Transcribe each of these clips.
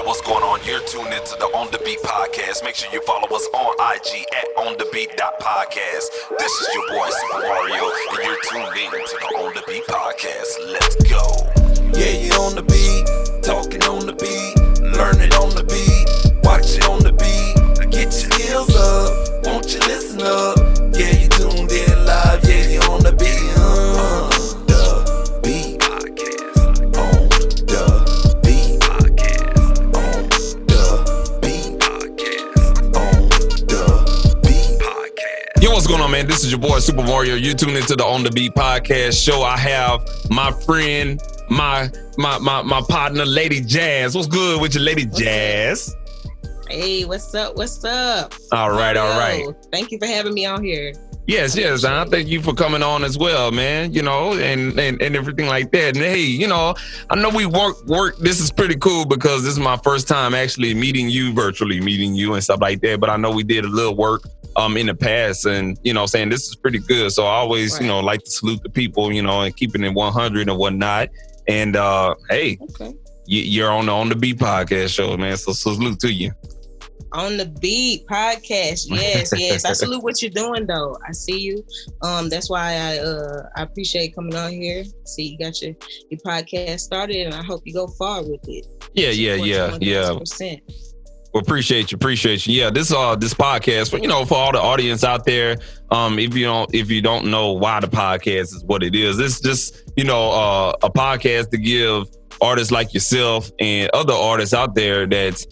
what's going on? You're tuned into the On The Beat podcast. Make sure you follow us on IG at onthebeat.podcast. This is your boy Supa Mario, and you're tuned in to the On The Beat podcast. Let's go. Yeah, you on the beat, talking on the beat, learn it on the beat, watch it on the beat, get your skills up, won't you listen up? Yeah, you tuned in live, yeah, you on the beat, the beat podcast, on the beat podcast, on the beat podcast, on the beat podcast. Yo, what's going on, man? This is your boy Supa Mario. You tuned into the On The Beat podcast show. I have my friend, my partner, Lady Jaz. What's good with you, Lady Jaz? Hey, what's up? What's up? All right. Thank you for having me on here. Yes. I thank you for coming on as well, man. You know, and everything like that. And hey, you know, I know we work. This is pretty cool because this is my first time actually virtually meeting you and stuff like that. But I know we did a little work in the past, and you know, saying this is pretty good. So I always, you know, like to salute the people, you know, and keeping it 100 and whatnot. And hey, okay. You're on the Beat podcast show, man. So salute to you. On the Beat podcast, yes. I salute what you're doing, though. I see you. That's why I appreciate coming on here. See, you got your podcast started, and I hope you go far with it. Yeah. 100%. Well, appreciate you. Yeah, this podcast for all the audience out there. If you don't know why the podcast is what it is, it's just a podcast to give artists like yourself and other artists out there that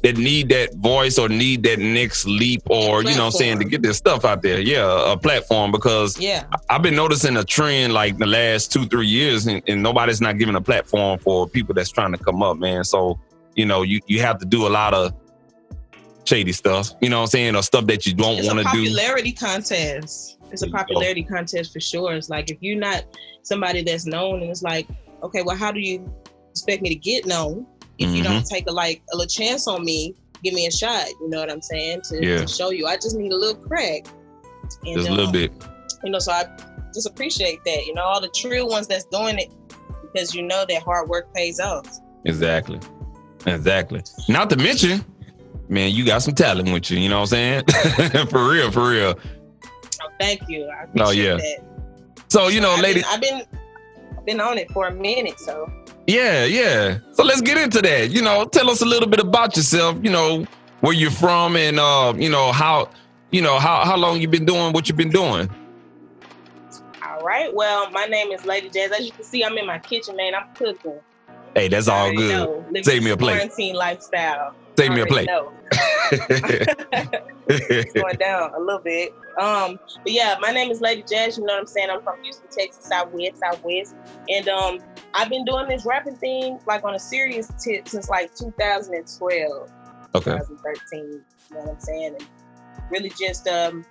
that need that voice or need that next leap or to get their stuff out there. Yeah, a platform, because I've been noticing a trend like the last 2-3 years, and nobody's not giving a platform for people that's trying to come up, man. So you have to do a lot of shady stuff, or stuff that you don't want to do. Popularity contest. It's a popularity contest for sure. It's like, if you're not somebody that's known, and it's like, okay, well, how do you expect me to get known if you don't take a little chance on me, give me a shot, you know what I'm saying, to show you. I just need a little crack. And, just a little bit. So I just appreciate that, all the true ones that's doing it, because that hard work pays off. Exactly. Not to mention, man, you got some talent with you, you know what I'm saying? For real. Oh, thank you. I appreciate that. So, lady, I've been on it for a minute, so. Yeah. So let's get into that. Tell us a little bit about yourself, where you're from, and how long you've been doing what you've been doing. All right. Well, my name is Lady Jaz. As you can see, I'm in my kitchen, man. I'm cooking. Hey, that's all good. Save me a plate. Quarantine lifestyle. Save me a plate. It's going down a little bit. But yeah, my name is Lady Jaz. You know what I'm saying? I'm from Houston, Texas, Southwest. And I've been doing this rapping thing on a serious tip since 2012, 2013. You know what I'm saying? And really just I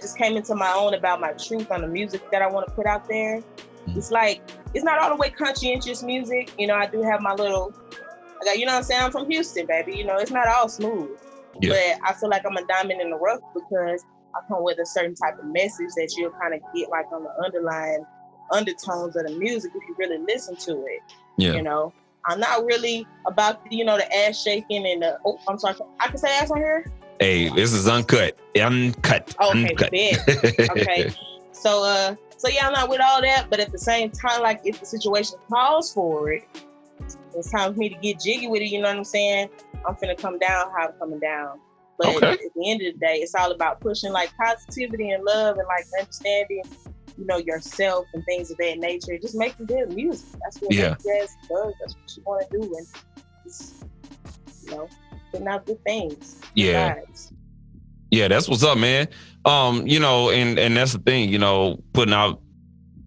just came into my own about my truth on the music that I want to put out there. It's it's not all the way conscientious music. I do have my little, you know what I'm saying? I'm from Houston, baby. It's not all smooth. Yeah. But I feel like I'm a diamond in the rough because I come with a certain type of message that you'll kind of get on the underlying undertones of the music if you really listen to it. Yeah. I'm not really about the ass shaking and the, I'm sorry, I can say ass on here? Hey, this is uncut. Okay, uncut. Okay. So yeah, I'm not with all that, but at the same time, if the situation calls for it, it's time for me to get jiggy with it, you know what I'm saying? I'm finna come down how I'm coming down. But at the end of the day, it's all about pushing positivity and love and understanding, yourself and things of that nature. Just making good music. That's what Jazz does. That's what you want to do. And just, putting out good things. Yeah. Besides. Yeah, that's what's up, man. And that's the thing, putting out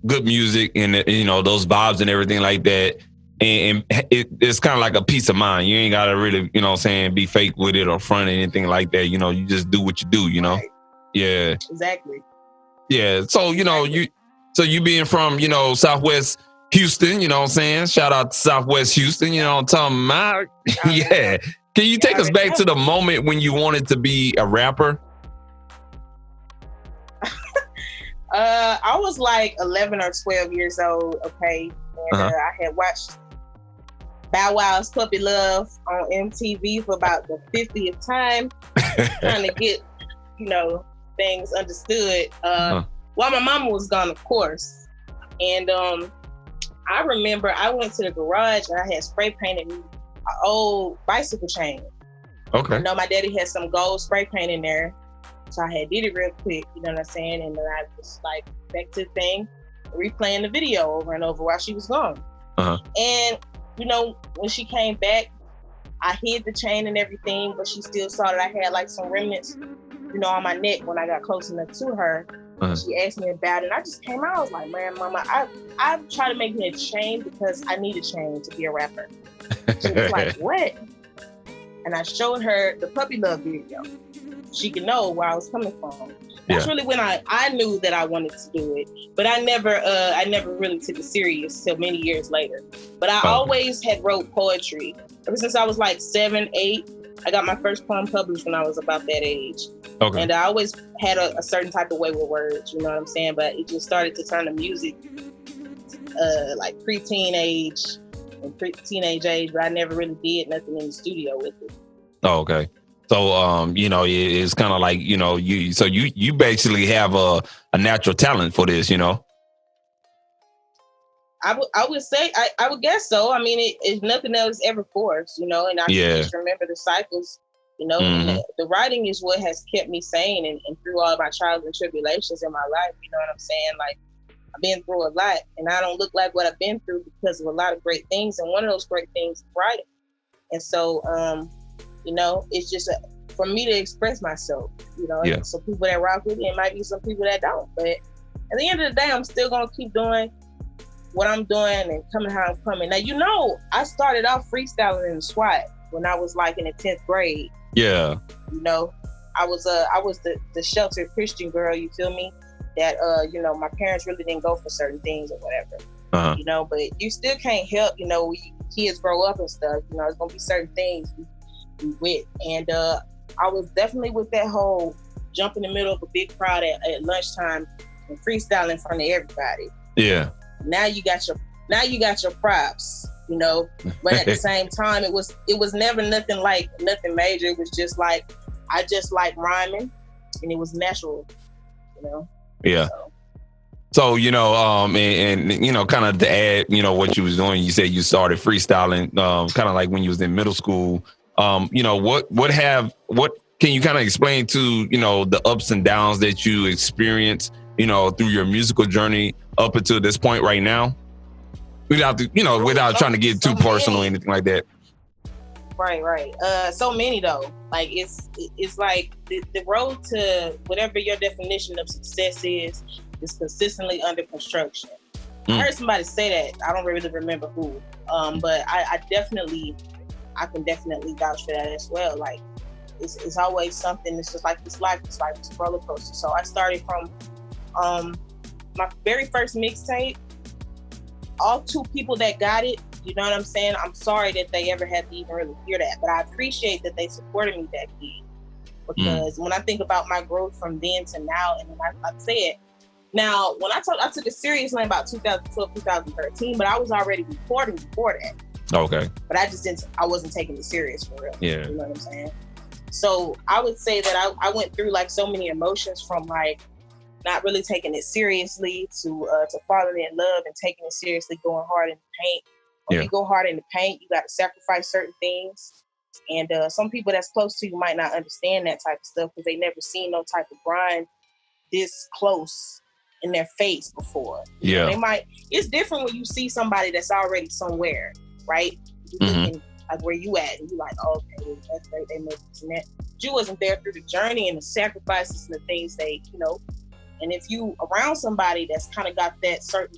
good music and those vibes and everything like that. And it's kind of like a peace of mind. You ain't got to really, be fake with it or front or anything like that. You just do what you do, Right. Yeah. Exactly. Yeah. So, you being from, Southwest Houston, you know what I'm saying? Shout out to Southwest Houston, what I'm talking about? Yeah. Can you take us back to the moment when you wanted to be a rapper? I was 11 or 12 years old, okay? And I had watched Bow Wow's Puppy Love on MTV for about the 50th time, trying to get, things understood. While my mama was gone, of course. And I remember I went to the garage and I had spray painted an old bicycle chain. Okay. My daddy had some gold spray paint in there. So I had did it real quick, you know what I'm saying? And then I was like, back to the thing, replaying the video over and over while she was gone. Uh-huh. And, when she came back, I hid the chain and everything, but she still saw that I had like some remnants, on my neck when I got close enough to her. Uh-huh. She asked me about it, and I just came out. I was like, man, mama, I tried to make me a chain because I need a chain to be a rapper. She was like, what? And I showed her the Puppy Love video. She could know where I was coming from. That's really when I knew that I wanted to do it. But I never really took it serious till many years later. But I always had wrote poetry. Ever since I was like 7, 8, I got my first poem published when I was about that age. Okay. And I always had a certain type of way with words, you know what I'm saying? But it just started to turn to music like pre-teenage age, but I never really did nothing in the studio with it. Oh, okay. So, it's kind of like, you basically have a natural talent for this, I would say, I would guess so. I mean, it's nothing that was ever forced, and I just remember the cycles, Mm-hmm. And the writing is what has kept me sane and through all my trials and tribulations in my life, you know what I'm saying? Like, I've been through a lot and I don't look like what I've been through because of a lot of great things. And one of those great things is writing. And so, it's just for me to express myself, So people that rock with it, it might be some people that don't. But at the end of the day, I'm still going to keep doing what I'm doing and coming how I'm coming. Now, I started off freestyling in the SWAT when I was like in the 10th grade. Yeah. I was the sheltered Christian girl, you feel me? That, my parents really didn't go for certain things or whatever, uh-huh. But you still can't help, when kids grow up and stuff, there's going to be certain things we with. And I was definitely with that whole jump in the middle of a big crowd at lunchtime and freestyling in front of everybody. Yeah. Now you got your props, but at the same time, it was never nothing major. It was just like, I just like rhyming and it was natural, Yeah. So, and kind of to add, what you was doing, you said you started freestyling, kind of like when you was in middle school. What can you kind of explain to, the ups and downs that you experience, through your musical journey up until this point right now? Without trying to get too personal or anything like that. Right. So many though. Like it's like the road to whatever your definition of success is consistently under construction. I heard somebody say that. I don't really remember who. But I can definitely vouch for that as well. Like it's always something. It's just like this life. It's like this roller coaster. So I started from my very first mixtape. All 2 people that got it, you know what I'm saying? I'm sorry that they ever had to even really hear that, but I appreciate that they supported me back then. Because when I think about my growth from then to now, and I say it, now when I took it seriously in about 2012, 2013, but I was already recording before that. Okay. But I wasn't taking it serious for real. Yeah. You know what I'm saying? So I would say that I went through like so many emotions from like not really taking it seriously to falling in love and taking it seriously, going hard in the paint. When you go hard in the paint, you got to sacrifice certain things. And some people that's close to you might not understand that type of stuff because they never seen no type of grind this close in their face before. Yeah. It's different when you see somebody that's already somewhere, right? You're looking like where you at and you're like, oh, okay, that's great, they made this and that. But you wasn't there through the journey and the sacrifices and the things they, and if you around somebody that's kind of got that certain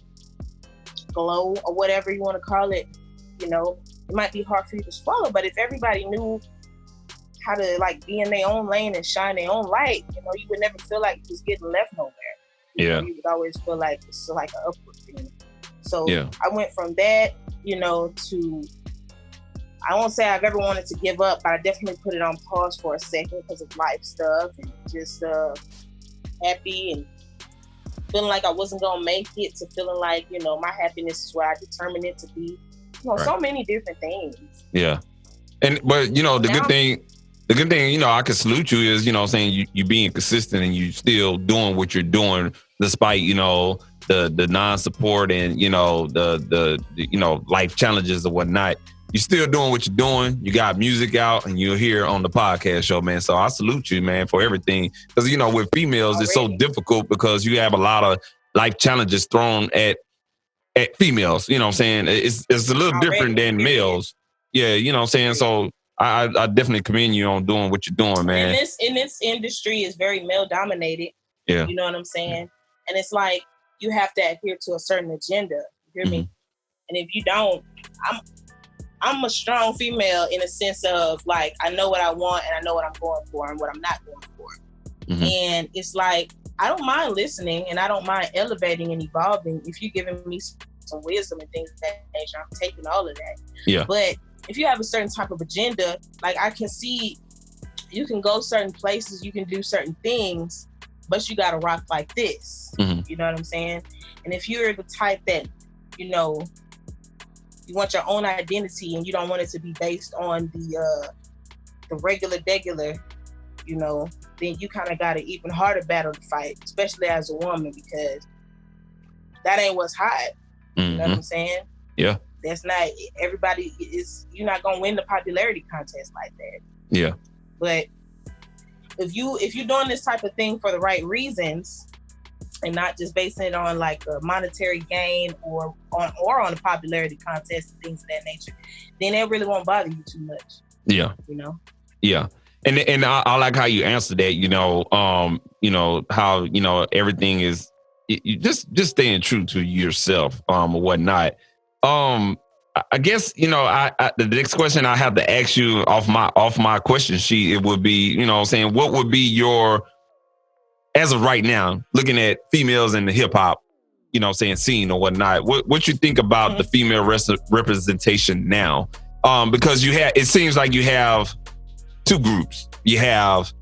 glow or whatever you want to call it, it might be hard for you to swallow. But if everybody knew how to like be in their own lane and shine their own light, you would never feel like you was getting left nowhere. You would always feel like it's like an upward thing. So I went from that, to, I won't say I've ever wanted to give up, but I definitely put it on pause for a second because of life stuff and just happy and feeling like I wasn't gonna make it to feeling like, my happiness is what I determined it to be. So many different things. Yeah. But the good thing, I can salute you is, saying you being consistent and you still doing what you're doing despite, the non-support and, the life challenges and whatnot. You're still doing what you're doing. You got music out and you're here on the podcast show, man. So I salute you, man, for everything. Because, with females, it's so difficult because you have a lot of life challenges thrown at females. You know what I'm saying? It's a little different than males. Yeah, you know what I'm saying? So I definitely commend you on doing what you're doing, man. In this industry is very male dominated. Yeah. You know what I'm saying? And it's like you have to adhere to a certain agenda. You hear me? And if you don't, I'm a strong female in a sense of like I know what I want and I know what I'm going for and what I'm not going for. And it's like I don't mind listening and I don't mind elevating and evolving if you're giving me some wisdom and things of that nature. I'm taking all of that. Yeah. But if you have a certain type of agenda, like I can see you can go certain places, you can do certain things, but you got to rock like this. You know what I'm saying? And if you're the type that, you want your own identity and you don't want it to be based on the regular, then you kind of got an even harder battle to fight, especially as a woman, because that ain't what's hot. You know what I'm saying? Yeah. That's not everybody you're not gonna win the popularity contest like that. Yeah. But if you're doing this type of thing for the right reasons and not just basing it on like a monetary gain or on a popularity contest and things of that nature, then it really won't bother you too much. Yeah. Yeah. And I like how you answered that, how, everything is you just staying true to yourself, or whatnot. I guess, the next question I have to ask you off my question sheet, it would be, saying what would be your, as of right now, looking at females in the hip hop, scene or whatnot, what you think about the female representation now? Because it seems like you have two groups. You have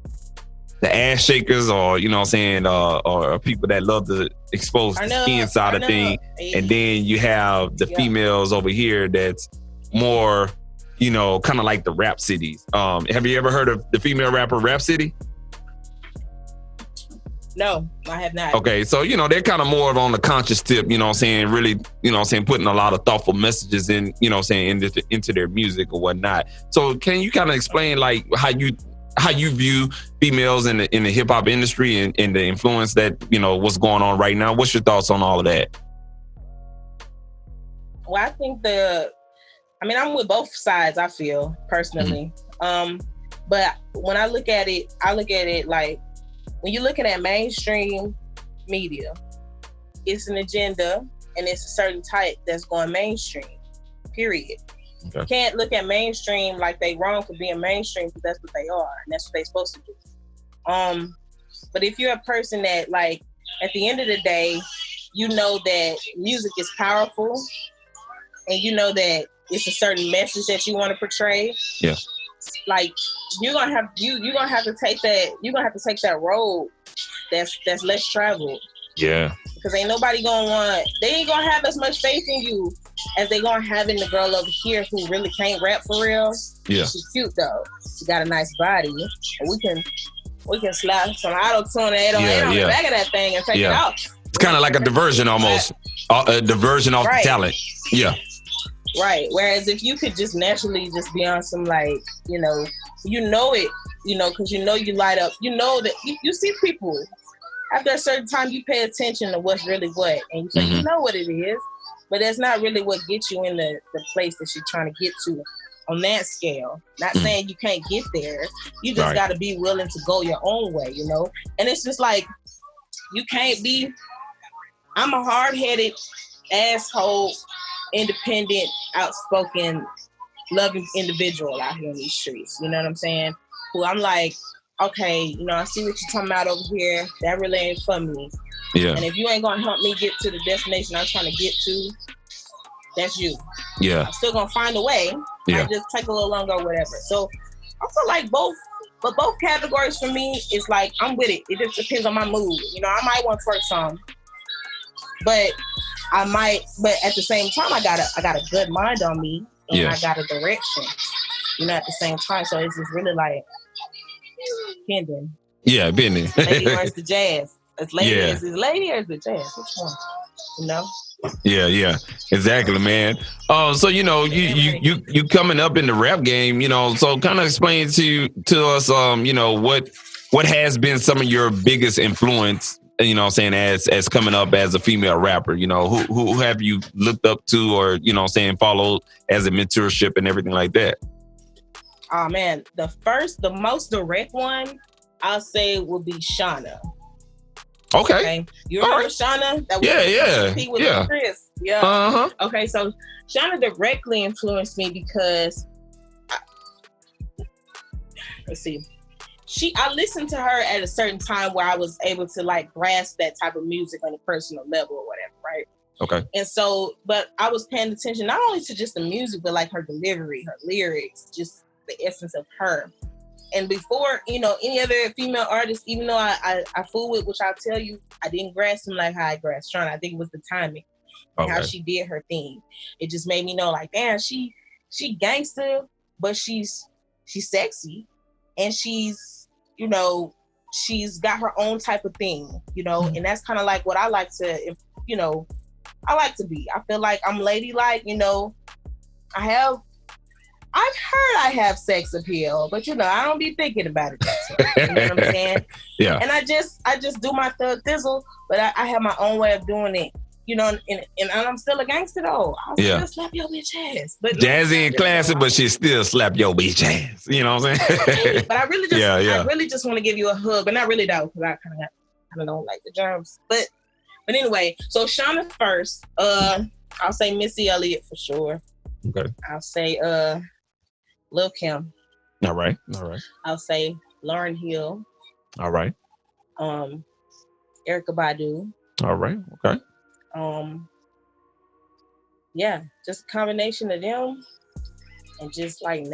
the ass shakers or, or people that love to expose the skin side of things. And then you have the females over here that's more, kind of like the Rap Cities. Have you ever heard of the female rapper Rap City? No, I have not. Okay, so, they're kind of more on the conscious tip, really, putting a lot of thoughtful messages in, into their music or whatnot. So can you kind of explain like how you view females in the hip hop industry and the influence that, what's going on right now? What's your thoughts on all of that? Well, I think I'm with both sides, I feel, personally. But when I look at it like, when you're looking at mainstream media, it's an agenda and it's a certain type that's going mainstream, period. Okay. You can't look at mainstream like they wrong for being mainstream because that's what they are and that's what they're supposed to do. But if you're a person that, like, at the end of the day, you know that music is powerful and you know that it's a certain message that you want to portray. Yeah. Like you're gonna have to take that road that's less traveled. Yeah. Because ain't nobody they ain't gonna have as much faith in you as they gonna have in the girl over here who really can't rap for real. Yeah. She's cute though. She got a nice body. And we can slap some auto-tune and on the back of that thing and take it off. It's kind of like a diversion almost. A diversion off the talent. Yeah. Right. Whereas if you could just naturally just be on some like, it, because you light up, that you see people after a certain time, you pay attention to what's really what, and you say, you know what it is, but that's not really what gets you in the place that you're trying to get to on that scale. Not saying you can't get there. You just got to be willing to go your own way, and it's just like, you can't be, I'm a hard-headed asshole, independent, outspoken, loving individual out here in these streets. You know what I'm saying? Who I'm like, okay, I see what you're talking about over here. That really ain't for me. Yeah. And if you ain't gonna help me get to the destination I'm trying to get to, that's you. Yeah. I'm still gonna find a way. Yeah. Might just take a little longer or whatever. So I feel like both categories for me is like, I'm with it. It just depends on my mood. I might want to twerk some, but I might, but at the same time, I got a good mind on me, and I got a direction, at the same time. So it's just really like pending. Yeah, pending. Lady or is the jazz? Is it lady or is it jazz? Which one? Yeah, exactly, man. So you coming up in the rap game, so kind of explain to us, what has been some of your biggest influence, as coming up as a female rapper, who have you looked up to or, followed as a mentorship and everything like that? Oh man, the most direct one I'll say would be Shauna. Okay. You remember Shauna? That was Chris. Yeah. Uh-huh. Okay, so Shauna directly influenced me because I listened to her at a certain time where I was able to like grasp that type of music on a personal level or whatever, right? Okay. And so, but I was paying attention not only to just the music, but like her delivery, her lyrics, just the essence of her. And before, any other female artist, even though I fool with, which I'll tell you, I didn't grasp him like how I grasped Shauna. I think it was the timing and how she did her thing. It just made me know, like, damn, she gangster, but she's sexy, and she's she's got her own type of thing, and that's kind of like what I like to, I like to be. I feel like I'm ladylike, I've heard I have sex appeal, but I don't be thinking about it that way. You know what I'm saying? Yeah. And I just do my thug thizzle, but I have my own way of doing it. And I'm still a gangster though. I'll still slap your bitch ass. But jazzy and classy, but she still slap your bitch ass. You know what I'm saying? But I really just I really just want to give you a hug, but not really though, because I kind of don't like the germs. But anyway, so Shauna first. I'll say Missy Elliott for sure. Okay. I'll say Lil' Kim. All right. I'll say Lauryn Hill. All right. Erykah Badu. All right. Okay. Yeah, just a combination of them, and just like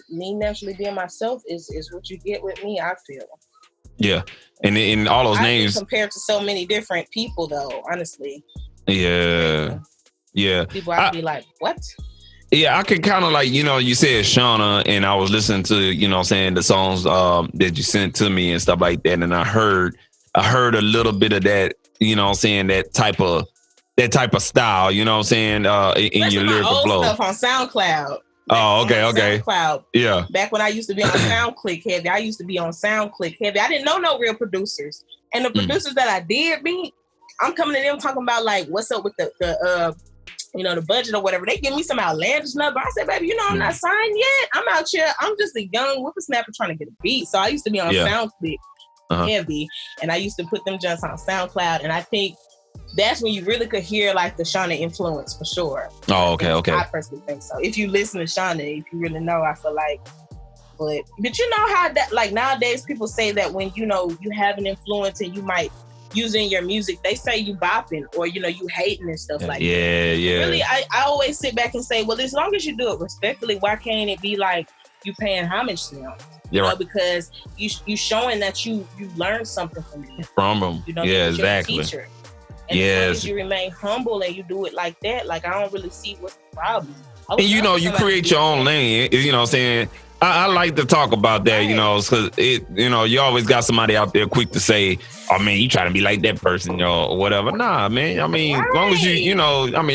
me naturally being myself is what you get with me, I feel. Yeah, and in all those names compared to so many different people, though. Honestly. Yeah. People have to be like, what? Yeah, I could kind of like, you said Shauna, and I was listening to, the songs that you sent to me and stuff like that, and I heard a little bit of that, that type of style, in your lyrical flow. Stuff on SoundCloud. Oh, okay. SoundCloud. Yeah. Back when I used to be on SoundClick heavy, I didn't know no real producers, and the producers that I did meet, I'm coming to them talking about like, what's up with the budget or whatever. They give me some outlandish number. I said, baby, I'm not signed yet. I'm out here. I'm just a young whippersnapper trying to get a beat. So I used to be on SoundClick heavy, and I used to put them just on SoundCloud. And I think that's when you really could hear like the Shauna influence for sure. Oh, okay. I personally think so. If you listen to Shauna, if you really know, I feel like, but you know how that, like nowadays people say that when, you have an influence and you might use it in your music, they say you bopping or, you hating and stuff like that. Yeah. Really, I always sit back and say, well, as long as you do it respectfully, why can't it be like you paying homage to them? Because you showing that you learned something from them. Yeah, exactly. Teacher. And as long as you remain humble and you do it like that, like I don't really see what's the problem. And you create your own lane. You know what I'm saying? I like to talk about that, because you always got somebody out there quick to say, oh man, you trying to be like that person, or whatever. Nah, man. I mean, as long as I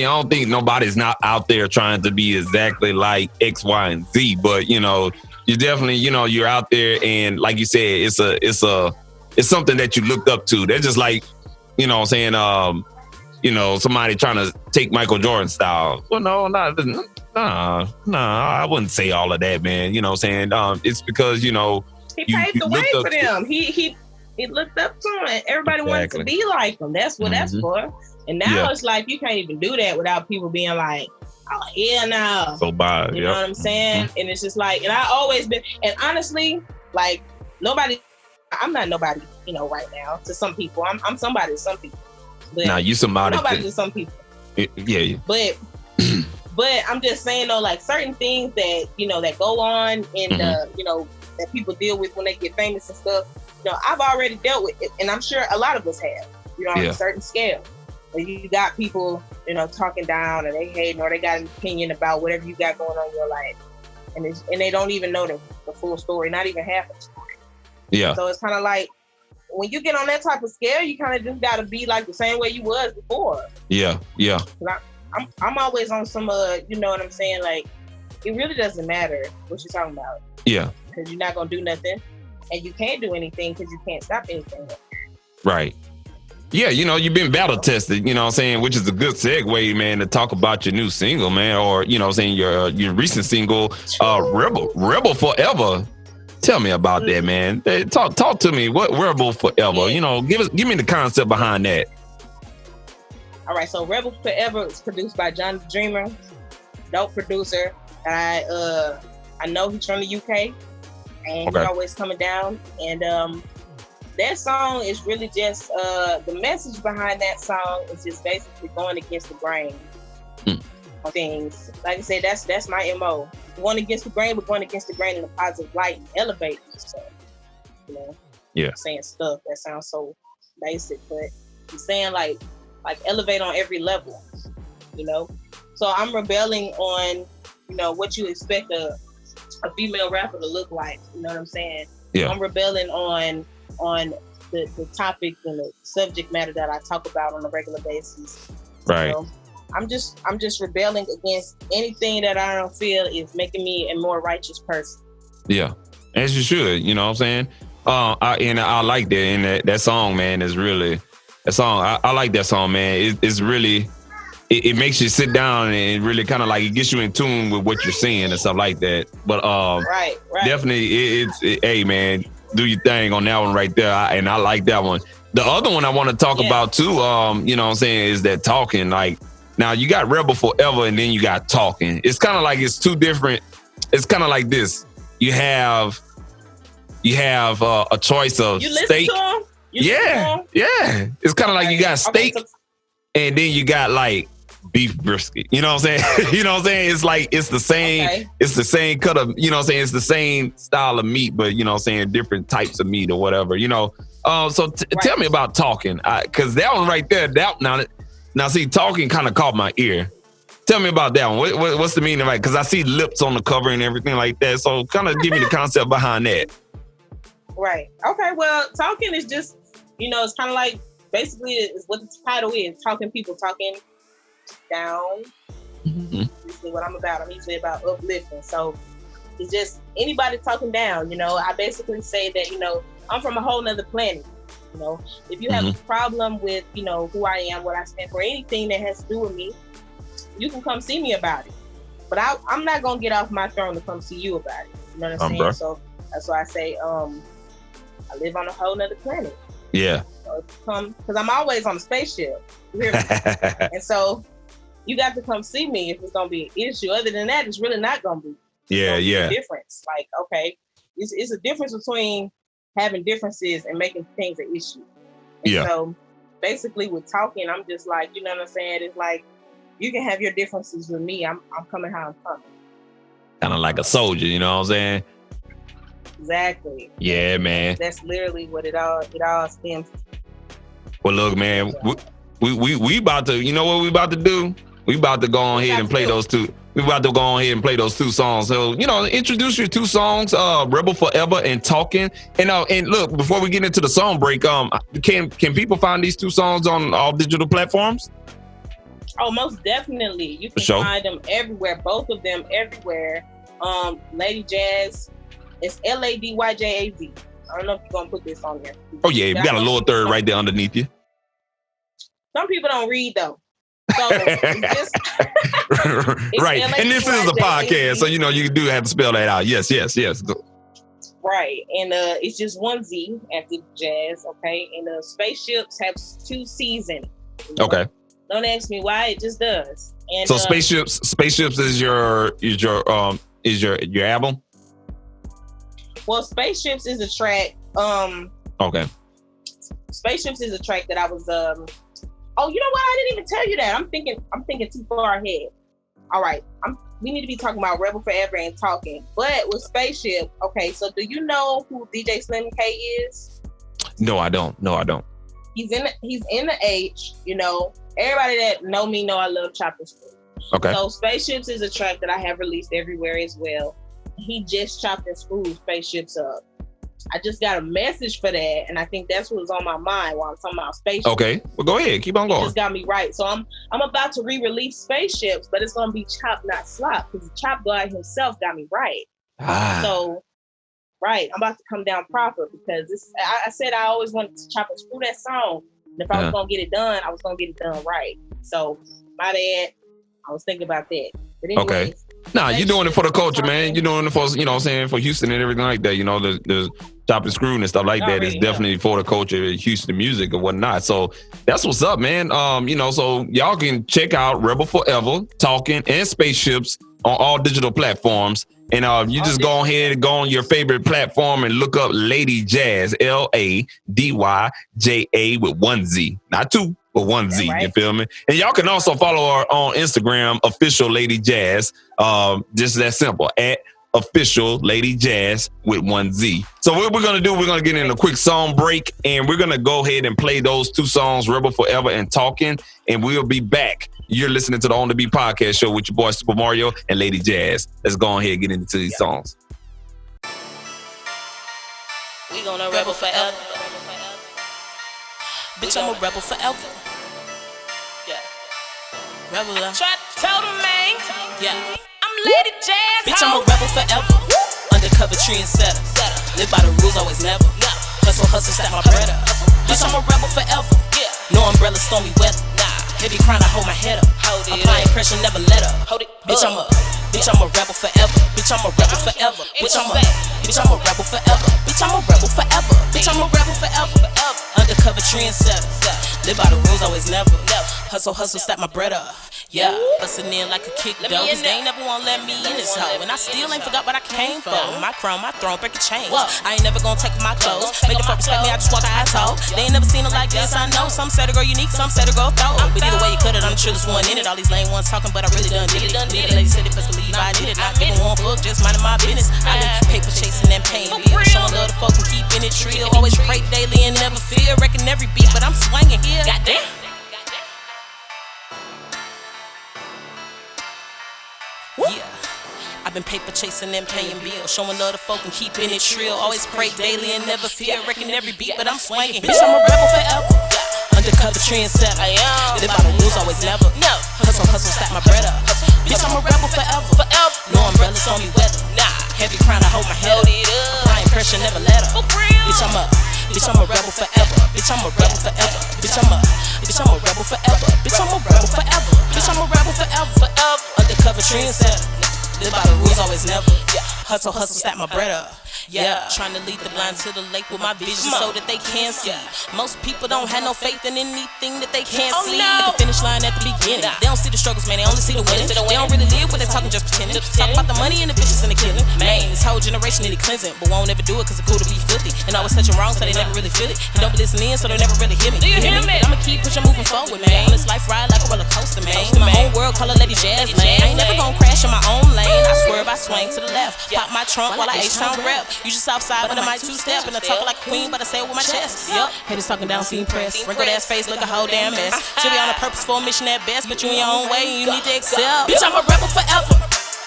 don't think nobody's not out there trying to be exactly like X, Y, and Z, but you definitely, you're out there, and like you said, it's something that you looked up to. They're just like, somebody trying to take Michael Jordan style. Well, no, Nah, I wouldn't say all of that, man. It's because, he paved the way for them. He looked up to him, and everybody wanted to be like him. That's what that's for. And now it's like you can't even do that without people being like, oh, yeah, no. So bad. You know what I'm saying? And it's just like, and I always been, and honestly, like I'm not nobody, right now to some people. I'm somebody to some people. But nah, you somebody to some people. Yeah. But I'm just saying though, like certain things that, that go on and, that people deal with when they get famous and stuff, I've already dealt with it. And I'm sure a lot of us have, on a certain scale. But you got people, talking down or they hating or they got an opinion about whatever you got going on in your life. And they don't even know the full story, not even half of the story. Yeah. So it's kind of like, when you get on that type of scale, you kind of just got to be like the same way you was before. Yeah. I'm always on some, you know what I'm saying? Like, it really doesn't matter what you're talking about. Yeah. Because you're not going to do nothing. And you can't do anything because you can't stop anything. Right. Yeah, you've been battle tested, you know what I'm saying, which is a good segue, man, to talk about your new single, man, or, you know what I'm saying, your recent single, Rebel Forever. Tell me about that, man. Talk to me. What Rebel Forever? Yeah. Give me the concept behind that. All right, so Rebel Forever is produced by John the Dreamer, dope producer. I know he's from the UK, and he's always coming down. And that song is really just the message behind that song is just basically going against the grain of things. Like I said, that's my MO. Going against the grain, but going against the grain in a positive light and elevating yourself. Yeah. Saying stuff that sounds so basic, but I'm saying like elevate on every level. So I'm rebelling on what you expect a female rapper to look like. You know what I'm saying? Yeah. I'm rebelling on the topic and the subject matter that I talk about on a regular basis. Right. I'm just rebelling against anything that I don't feel is making me a more righteous person. Yeah, as you should. You know what I'm saying? I like that. And that song, man, is really that song. I like that song, man. It's really it makes you sit down and really kind of like it gets you in tune with what you're seeing and stuff like that. But right. Definitely, hey, man, do your thing on that one right there. And I like that one. The other one I want to talk about too, you know what I'm saying, is that Talkin. Like, now you got Rebel Forever and then you got Talkin. It's kind of like it's two different. It's kind of like this. You have a choice of steak. Yeah. It's kind of like you got steak and then you got like beef brisket. You know what I'm saying? You know what I'm saying? It's like it's the same. It's the same cut of. You know what I'm saying? It's the same style of meat, but you know what I'm saying, different types of meat or whatever. Tell me about Talkin, because that one right there. Now see, Talkin kind of caught my ear. Tell me about that one. What's the meaning of it? Because I see lips on the cover and everything like that. So kind of give me the concept behind that. Right. Okay. Well, Talkin is just, it's kind of like basically is what the title is. Talking people talking down. Mm-hmm. Usually what I'm about. I'm usually about uplifting. So it's just anybody talking down. I basically say that, I'm from a whole nother planet. If you have a problem with, who I am, what I stand for, anything that has to do with me, you can come see me about it. But I'm not going to get off my throne to come see you about it. You know what I'm saying? Bro. So that's why I say I live on a whole nother planet. Yeah. So because I'm always on a spaceship. You hear me? And so you got to come see me if it's going to be an issue. Other than that, it's really not going to be. Yeah. A difference. Like, okay, it's a difference between having differences and making things an issue. And so basically with Talkin, I'm just like, you know what I'm saying? It's like, you can have your differences with me. I'm coming how I'm coming. Kind of like a soldier, you know what I'm saying? Exactly. Yeah, man. That's literally what it all stems from. Well, look, man, we about to, you know what we about to do? We about to go on ahead and play those two. We about to go on ahead and play those two songs. So, introduce your two songs, Rebel Forever and Talkin. And look, before we get into the song break, can people find these two songs on all digital platforms? Oh, most definitely. You can find them everywhere. Both of them everywhere. Lady Jaz. It's LADYJAZ. I don't know if you're going to put this on there. Oh, yeah. You got a lower third right there underneath you. Some people don't read, though. So it's right. And this is a podcast, so you do have to spell that out. Yes. Right. And it's just one Z after Jazz, okay? And Spaceships have 2 C's in it. Okay. Don't ask me why, it just does. And so Spaceships is your album? Well, Spaceships is a track. Okay. Spaceships is a track that I was oh, you know what? I didn't even tell you that. I'm thinking too far ahead. All right. We need to be talking about Rebel Forever and Talkin. But with Spaceship, okay, so do you know who DJ Slim K is? No, I don't. He's in the H, you know. Everybody that know me know I love chopping screws. Okay. So Spaceships is a track that I have released everywhere as well. He just chopped and screwed Spaceships up. I just got a message for that, and I think that's what was on my mind while I'm talking about Spaceships. Okay, well, go ahead, keep on going. It just got me right. So I'm about to re-release Spaceships, but it's gonna be Chop, not Slop, because Chop God himself got me right. So, right, I'm about to come down proper because I said I always wanted to chop and screw that song, and if I was gonna get it done, I was gonna get it done right. So my bad. I was thinking about that. But anyways, okay. Nah, you're doing it for the culture, man. You're doing it for, you know what I'm saying, for Houston and everything like that. You know, the chop and screw and stuff like that is definitely for the culture, Houston music or whatnot. So that's what's up, man. You know, so y'all can check out Rebel Forever, Talkin, and Spaceships on all digital platforms. And you just go ahead and go on your favorite platform and look up Lady Jaz, LadyJa with 1 Z, not 2. But 1 Z, right. You feel me? And y'all can also follow her on Instagram, official Lady Jaz. Just that simple, at official Lady Jaz with 1 Z. So what we're gonna do, we're gonna get in a quick song break, and we're gonna go ahead and play those 2 songs, Rebel Forever and Talkin', and we'll be back. You're listening to the On The Beat podcast show with your boy Supa Mario and Lady Jaz. Let's go ahead and get into these songs. We gonna rebel forever. Bitch, I'm a rebel forever. Yeah. Rebel. Try to tell them, man. Yeah. I'm Lady Jaz. Bitch, I'm a rebel forever. Undercover trendsetter. Live by the rules, always never. Hustle, stack my bread up. Bitch, I'm a rebel forever. No umbrella, stormy weather. Heavy crown, I hold my head up. Applying pressure, never let up. Bitch, I'm a rebel forever. Bitch, I'm a rebel forever. Bitch, I'm a rebel forever. Bitch, I'm a rebel forever. Bitch, I'm a rebel forever. Undercover trendsetter. Live by the rules, always never. Hustle, stack my bread up. Yeah, bustin' in like a kick though. Cause they ain't never wanna let me in this hoe. And I still ain't forgot what I came for. My crown, my throne, break a chain. I ain't never gonna take my clothes. Make the fuck respect me, I just walk the asshole. They ain't never seen it like this, I know. Some said it girl unique, some said it girl throw. But either way you cut it, I'm the trillest one in it. All these lame ones talking, but I really done did it. The lady said it, best believe I did it. Not giving one fuck, just minding my business. I been paper chasing and paying bills. Showing love to folk and keeping it real. Always pray daily and never fear. Wrecking every beat, but I'm swinging here. Goddamn. Yeah, I've been paper chasing and paying bills, showing love to folk and keeping it real. Always pray daily and never fear, wrecking every beat, but I'm swinging. Bitch, I'm a rebel forever. Undercover trendsetter. Live by the rules, always never. Hustle, stack my bread up. Bitch, I'm a rebel forever. No umbrella, stormy weather. Heavy crown, I hold my head up. Applying pressure, never let up. Bitch, I'm a rebel forever. Bitch, I'm a rebel forever. Bitch, I'm a rebel forever. Bitch, I'm a rebel forever. Bitch, I'm a rebel forever. Undercover trendsetter. Live by the rules, always never. Hustle, stack my bread up. Yeah, trying to lead the blind to the lake with my vision so that they can see. Most people don't have no faith in anything that they can't see. The finish line at the beginning. They don't see the struggles, man. They only see the winning. They don't really live what they talking, just pretending. Talk about the money and the bitches and the killing. Man, this whole generation need cleansing, but won't ever do it cause it's cool to be filthy. And always touching wrong so they never really feel it. And don't be listening in so they never really hear me. Do you hear me? But I'ma keep pushing, moving forward, man. This life ride like a roller coaster, man. My own world, call her Lady Jaz, man. I ain't never gonna crash in my own lane. I swerve, I swing to the left. Pop my trunk while I H-Town rep. You just outside, but I might two-step. And I talk like a queen, but I say it with my chest. Yup. Haters talking down, seeing press. Wrinkled ass face, look a whole damn mess. Should be on a purposeful mission at best, but you in your own way and you need to excel. Bitch, I'm a rebel forever.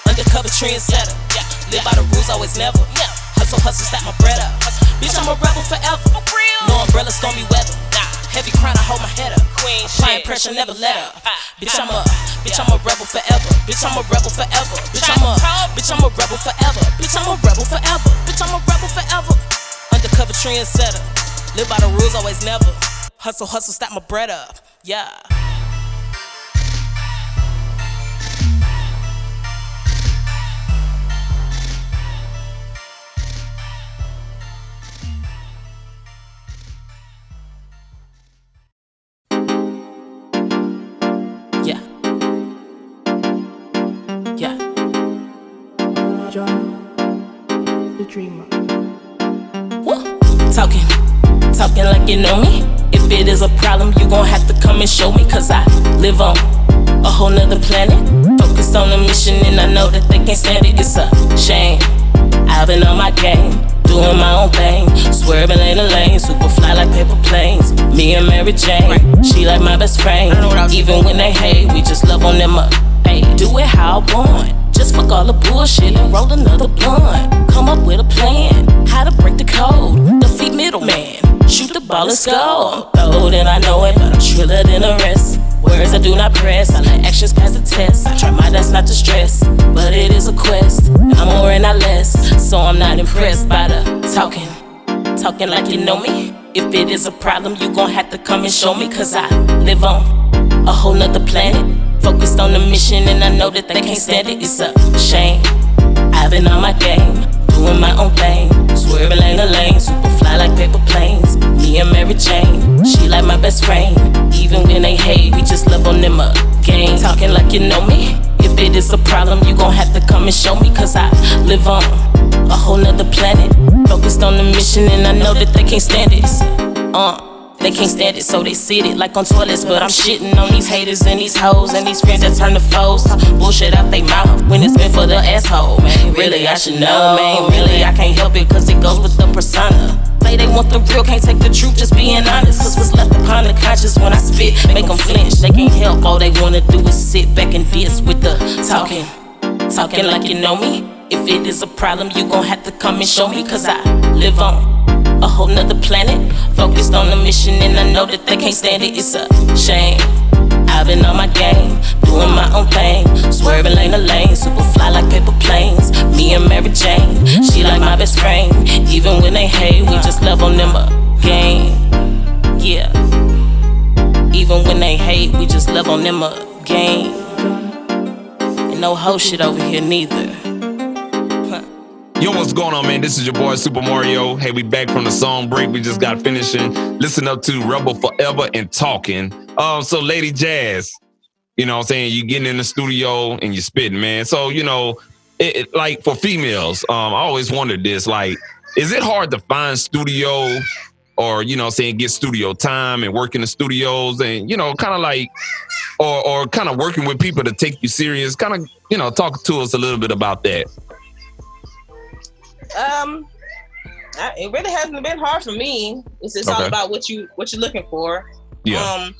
Undercover trendsetter. Live by the rules, always never. Hustle, stack my bread up. Bitch, I'm a rebel forever. No umbrella, stormy weather. Heavy crown, I hold my head up. Applying pressure, never let up. Bitch, I'm a rebel forever. Bitch, I'm a rebel forever. Bitch, I'm a rebel forever. Bitch, I'm a rebel forever. Bitch, I'm a rebel forever. Undercover trendsetter. Live by the rules, always never. Hustle, stack my bread up. Yeah. The dreamer. Talking like you know me. If it is a problem, you gon' have to come and show me. Cause I live on a whole nother planet, focused on the mission, and I know that they can't stand it. It's a shame, I've been on my game, doing my own thing. Swerving lane to lane, super fly like paper planes. Me and Mary Jane, she like my best friend. Even when they hate, we just love on them up. Hey, do it how I want. Just fuck all the bullshit and roll another blunt. Come up with a plan, how to break the code. Defeat middleman, shoot the ball and score. I'm old and I know it, but I'm shriller than the rest. Words I do not press, I let actions pass the test. I try my best not to stress, but it is a quest. I'm more and not less, so I'm not impressed by the talking like you know me. If it is a problem, you gon' have to come and show me. Cause I live on a whole nother planet, focused on the mission, and I know that they can't stand it. It's a shame, I've been on my game, doing my own thing. Swerving lane to lane, super fly like paper planes. Me and Mary Jane, she like my best friend. Even when they hate, we just love on them again. Talking like you know me. If it is a problem, you gon' have to come and show me. Cause I live on a whole nother planet, focused on the mission, and I know that they can't stand it. They can't stand it, so they sit it like on toilets. But I'm shitting on these haters and these hoes and these friends that turn to foes. Bullshit out they mouth when it's meant for the asshole. Man, really, I should know. Man, really, I can't help it, cause it goes with the persona. Say they want the real, can't take the truth, just being honest. Cause what's left upon the conscious when I spit, make them flinch. They can't help, all they wanna do is sit back and diss with the talking like you know me. If it is a problem, you gon' have to come and show me. Cause I live on a whole nother planet, focused on the mission, and I know that they can't stand it. It's a shame, I've been on my game, doing my own thing. Swerving lane to lane, super fly like paper planes. Me and Mary Jane, she like my best friend. Even when they hate, we just love on them again. Yeah, even when they hate, we just love on them again. And no hoe shit over here neither. Yo, what's going on, man? This is your boy Supa Mario. Hey, we back from the song break. We just got finishing. Listen up to Rebel Forever and Talkin. So Lady Jaz, you know what I'm saying? You getting in the studio and you spitting, man. So, you know, like for females, I always wondered this, like, is it hard to find studio or, you know what I'm saying, get studio time and work in the studios and, you know, kind of like, or kind of working with people to take you serious? Kind of, you know, talk to us a little bit about that. It really hasn't been hard for me. It's just all about what you're looking for. Yeah.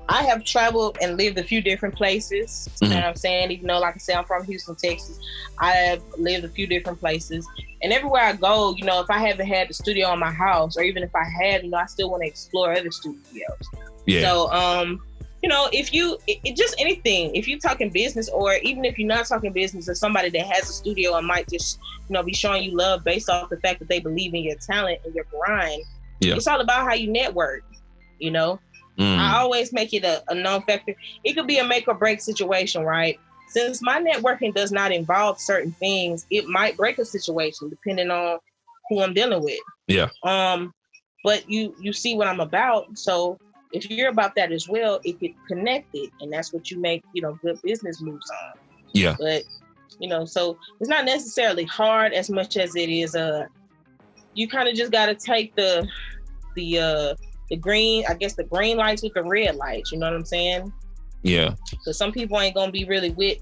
I have traveled and lived a few different places. You know what I'm saying? Even though, like I said, I'm from Houston, Texas, I have lived a few different places. And everywhere I go, you know, if I haven't had the studio in my house, or even if I have, you know, I still want to explore other studios. Yeah. So, you know, if you, just anything, if you're talking business, or even if you're not talking business, or somebody that has a studio and might just, you know, be showing you love based off the fact that they believe in your talent and your grind. Yeah. It's all about how you network, you know? I always make it a known factor. It could be a make or break situation, right? Since my networking does not involve certain things, it might break a situation depending on who I'm dealing with. Yeah. But you see what I'm about. So if you're about that as well, it get connected, and that's what you make, you know, good business moves on. Yeah. But, you know, so it's not necessarily hard as much as it is, you kind of just got to take the green, I guess the green lights with the red lights, you know what I'm saying? Yeah. Because some people ain't going to be really with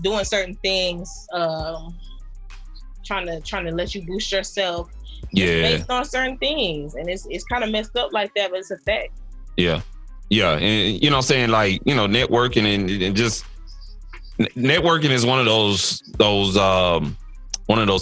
doing certain things, trying to let you boost yourself. Yeah, based on certain things, and it's kind of messed up like that, but it's a fact. Yeah, and you know what I'm saying, like, you know, networking and just networking is one of those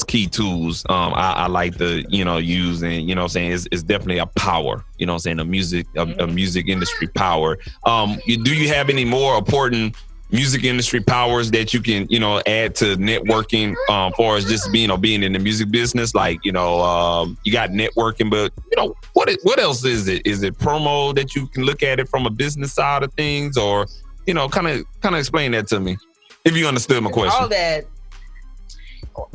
key tools I like to, you know, use, and you know what I'm saying, it's definitely a power, you know what I'm saying, a music industry power. Do you have any more important music industry powers that you can, you know, add to networking, for as just being in the music business? Like, you know, you got networking, but you know, what else is it? Is it promo that you can look at it from a business side of things, or, you know, kind of explain that to me, if you understood my question. All that.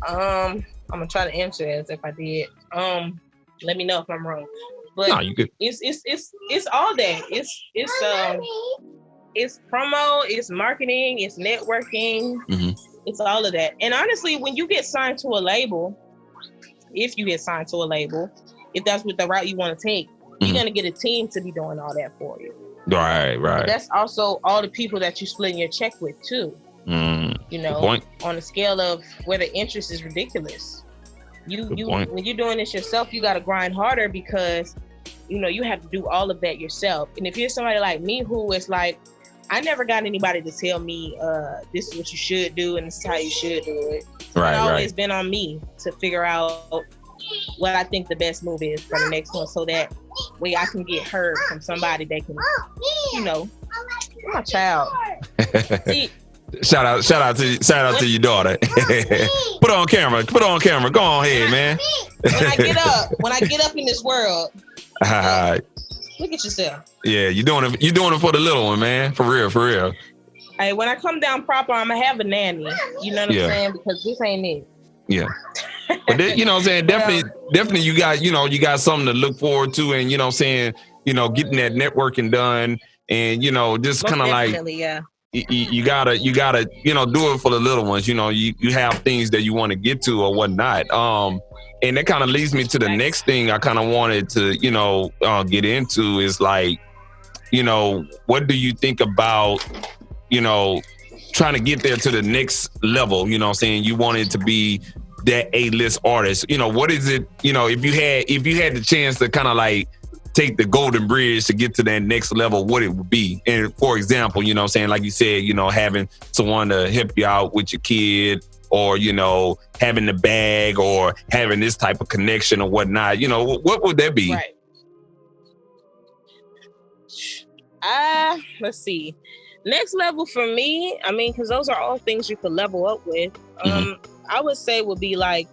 I'm gonna try to answer as if I did. Let me know if I'm wrong. But no, you good. It's all that. It's promo, it's marketing, it's networking, it's all of that. And honestly, when you get signed to a label, if that's what the route you want to take, you're going to get a team to be doing all that for you. Right. But that's also all the people that you splitting your check with too. You know, on a scale of where the interest is ridiculous. You when you're doing this yourself, you got to grind harder because, you know, you have to do all of that yourself. And if you're somebody like me who is like, I never got anybody to tell me this is what you should do and this is how you should do it. It's always been on me to figure out what I think the best move is for the next one, so that way I can get heard from somebody that can, you know, my child. See, Shout out to your daughter. Put on camera. Go on ahead, man. When I get up in this world, look at yourself. Yeah, you're doing it for the little one, man. For real. Hey, when I come down proper, I'm gonna have a nanny. You know what I'm saying? Because this ain't it. Yeah. But then, you know what I'm saying? Definitely you got something to look forward to, and you know what I'm saying, you know, getting that networking done, and you know, just kind of like you gotta, you know, do it for the little ones. You know, you have things that you want to get to or whatnot. And that kind of leads me to the next thing I kind of wanted to, you know, get into is like, you know, what do you think about, you know, trying to get there to the next level? You know what I'm saying? You want it to be that A-list artist. You know, what is it, you know, if you had the chance to kind of like take the golden bridge to get to that next level, what it would be? And for example, you know what I'm saying, like you said, you know, having someone to help you out with your kid, or, you know, having the bag, or having this type of connection or whatnot, you know, what would that be? Right. Let's see. Next level for me, I mean, because those are all things you could level up with. I would say would be like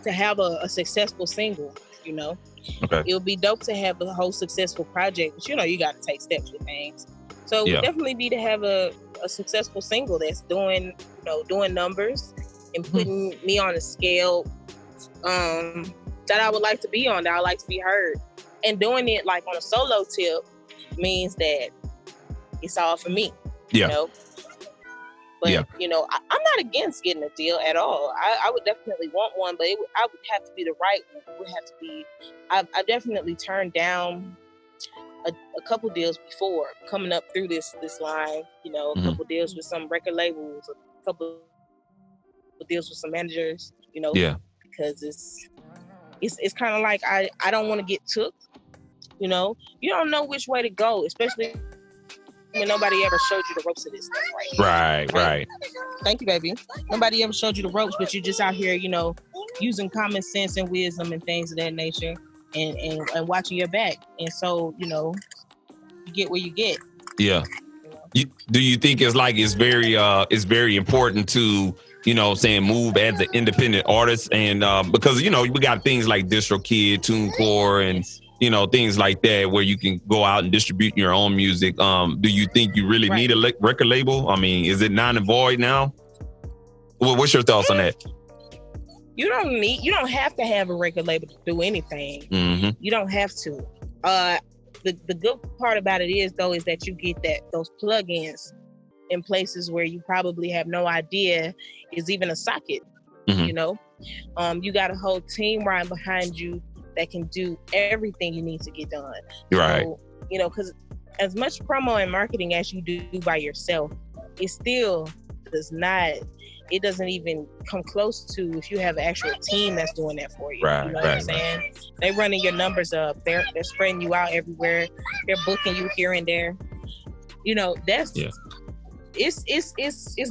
to have a successful single, you know. Okay. It would be dope to have a whole successful project, but you know, you got to take steps with things. So it would definitely be to have a successful single that's doing numbers and putting me on a scale that I would like to be on, that I would like to be heard. And doing it like on a solo tip means that it's all for me. Yeah. You know? But, you know, I'm not against getting a deal at all. I would definitely want one, but I would have to be the right one. It would have to be, I definitely turned down a couple deals before coming up through this line, you know, a couple deals with some record labels, a couple of deals with some managers, you know, because it's kind of like, I don't want to get took, you know. You don't know which way to go, especially when nobody ever showed you the ropes of this stuff, right. Thank you, baby. Nobody ever showed you the ropes, but you're just out here, you know, using common sense and wisdom and things of that nature, and watching your back. And so, you know, you get where you get. Yeah. Do you think it's very important to, you know, saying move as an independent artist, and because, you know, we got things like DistroKid, TuneCore, and you know, things like that where you can go out and distribute your own music. Do you think you really need a record label? I mean, is it non and void now? Well, what's your thoughts on that? You don't have to have a record label to do anything. You don't have to. The good part about it is that you get those plugins in places where you probably have no idea is even a socket. You know, you got a whole team riding behind you that can do everything you need to get done. Right. So, you know, because as much promo and marketing as you do by yourself, it still it doesn't even come close to if you have an actual team that's doing that for you. Right, you know what I'm saying? They're running your numbers up. They're spreading you out everywhere. They're booking you here and there. You know, it's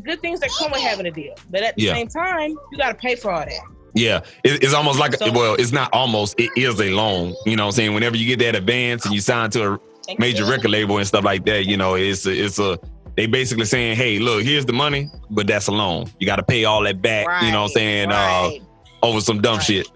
good things that come with having a deal. But at the same time, you got to pay for all that. Yeah, it's almost like, it's not almost, it is a loan. You know what I'm saying? Whenever you get that advance and you sign to a major record label and stuff like that, you know, they basically saying, hey, look, here's the money, but that's a loan. You got to pay all that back, you know what I'm saying, over some dumb shit,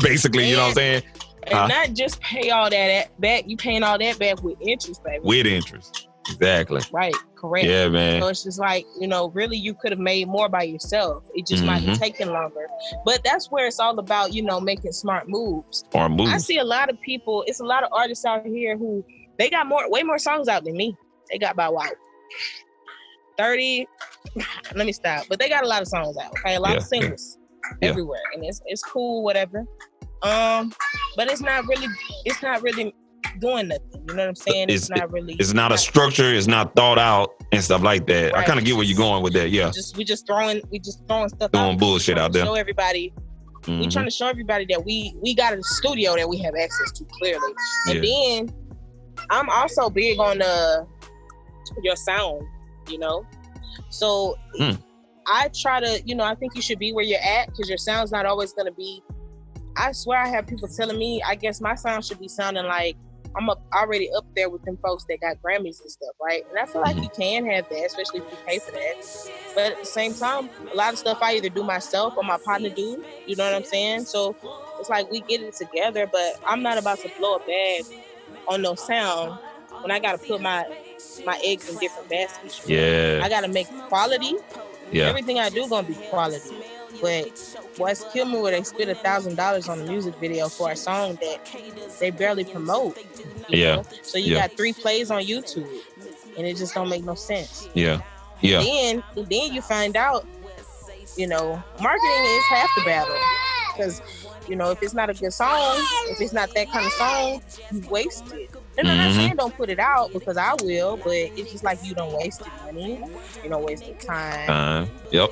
basically, you know what I'm saying? And not just pay all that back, you paying all that back with interest, baby. With interest, exactly. Right, correct. Yeah, man. So it's just like, you know, really you could have made more by yourself. It just might be taking longer. But that's where it's all about, you know, making smart moves. I see a lot of people, it's a lot of artists out here who, they got way more songs out than me. They got about 30, let me stop. But they got a lot of songs out, okay? A lot of singles everywhere. And it's cool, whatever. But it's not really doing nothing. You know what I'm saying? It's not a structure, it's not thought out and stuff like that. I kind of get where you're going with that, yeah. We just throwing stuff out. Bullshit out there. Show everybody We trying to show everybody that we got a studio that we have access to clearly. And then I'm also big on your sound, you know. So I try to, you know, I think you should be where you're at because your sound's not always gonna be. I swear I have people telling me, I guess my sound should be sounding like I'm already up there with them folks that got Grammys and stuff, right? And I feel like you can have that, especially if you pay for that. But at the same time, a lot of stuff I either do myself or my partner do. You know what I'm saying? So it's like we get it together, but I'm not about to blow a bag on no sound when I got to put my eggs in different baskets. Yeah. I got to make quality. Yeah. Everything I do gonna be quality. But what's killed me where they spent $1,000 on a music video for a song that they barely promote. You know? So you got 3 plays on YouTube, and it just don't make no sense. Yeah. Then you find out, you know, marketing is half the battle. Because, you know, if it's not a good song, if it's not that kind of song, you waste it. And I'm not saying don't put it out because I will, but it's just like you don't waste your money, you don't waste your time. Yep.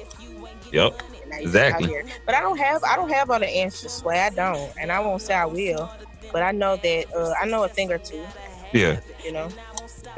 Exactly. But I don't have all the answers, Sway. I don't, and I won't say I will. But I know that I know a thing or two. Yeah. You know.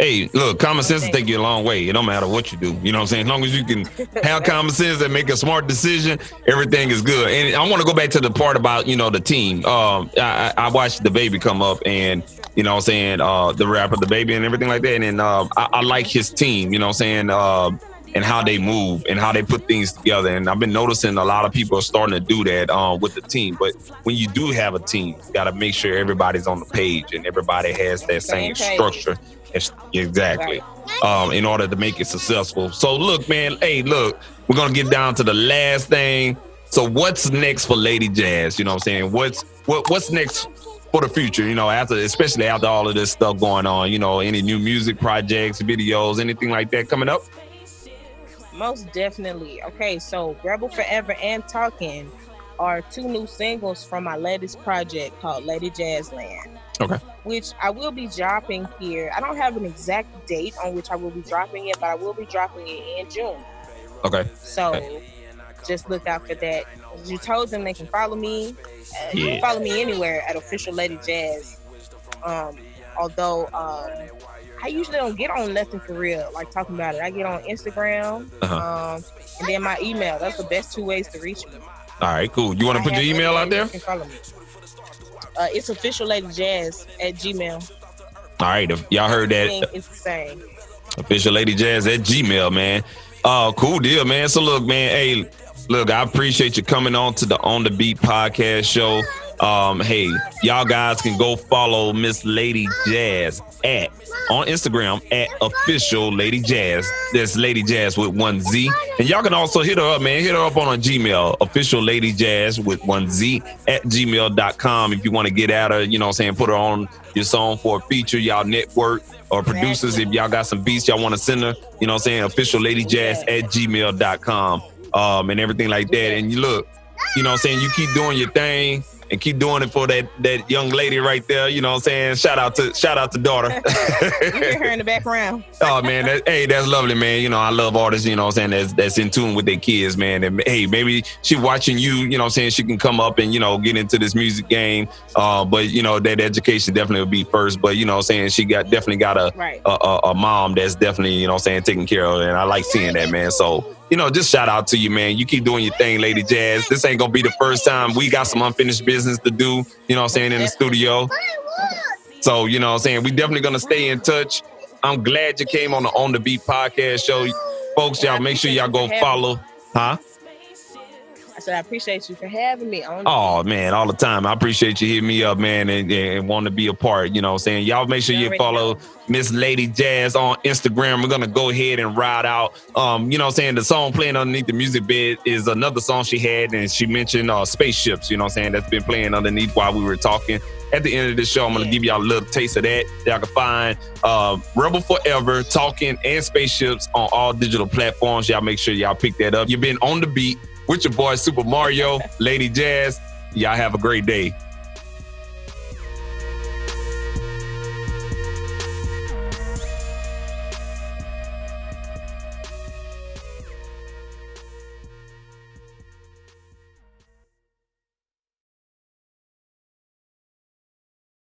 Hey, look, common sense will take you a long way. It don't matter what you do. You know what I'm saying? As long as you can have common sense and make a smart decision, everything is good. And I want to go back to the part about, you know, the team. I watched the baby come up and, you know what I'm saying, the rapper, the baby and everything like that. And I like his team, you know what I'm saying, and how they move and how they put things together. And I've been noticing a lot of people are starting to do that with the team. But when you do have a team, you got to make sure everybody's on the page and everybody has that same structure. Exactly. In order to make it successful. So look, man, we're going to get down to the last thing. So what's next for Lady Jaz? You know what I'm saying? What's next for the future? You know, especially after all of this stuff going on, you know, any new music projects, videos, anything like that coming up? Most definitely. Okay, so Rebel Forever and Talkin are 2 new singles from my latest project called Lady Jaz Land. Okay. Which I will be dropping here. I don't have an exact date on which I will be dropping it, but I will be dropping it in June. Okay. So just look out for that. You told them they can follow me. You can follow me anywhere at Official Lady Jaz. Although I usually don't get on nothing for real, like talking about it. I get on Instagram, and then my email. That's the best 2 ways to reach me. All right, cool. You want to put your email out there? You can follow me. It's officialladyjaz@gmail. All right, if y'all heard that. It's the same. Officialladyjaz@gmail, man. Cool deal, man. So look, man, hey, look, I appreciate you coming on to the On The Beat podcast show. Hey, y'all guys can go follow Miss Lady Jaz on Instagram at Official Lady Jaz. That's Lady Jaz with 1 Z. And y'all can also hit her up, man. Hit her up on her Gmail, Official Lady Jaz with 1 Z at gmail.com. If you want to get at her, you know what I'm saying, put her on your song for a feature, y'all network or producers. If y'all got some beats y'all want to send her, you know what I'm saying, Official Lady Jaz at gmail.com and everything like that. And you look, you know what I'm saying, you keep doing your thing. And keep doing it for that young lady right there. You know what I'm saying? Shout out to daughter. You hear her in the background. Oh, man. That's lovely, man. You know, I love artists, you know what I'm saying, that's in tune with their kids, man. And, hey, maybe she watching you, you know what I'm saying, she can come up and, you know, get into this music game. But, you know, that education definitely will be first. But, you know what I'm saying, she definitely got a mom that's definitely, you know what I'm saying, taking care of her. And I like seeing that, man. So, you know, just shout out to you, man. You keep doing your thing, Lady Jaz. This ain't gonna be the first time. We got some unfinished business to do, you know what I'm saying, in the studio. So, you know what I'm saying, we definitely gonna stay in touch. I'm glad you came on the On The Beat podcast show. Folks, y'all make sure y'all go follow. Huh? I said I appreciate you for having me on. Oh, man, all the time. I appreciate you hitting me up, man, and want to be a part, you know what I'm saying. Y'all make sure you follow Miss Lady Jaz on Instagram. We're going to go ahead and ride out. You know what I'm saying, the song playing underneath the music bed is another song she had, and she mentioned Spacceships, you know what I'm saying, that's been playing underneath while we were talking. At the end of the show, I'm going to give y'all a little taste of that. Y'all can find Rebel Forever, Talkin, and Spacceships on all digital platforms. Y'all make sure y'all pick that up. You've been On The Beat with your boy Supa Mario, Lady Jaz. Y'all have a great day.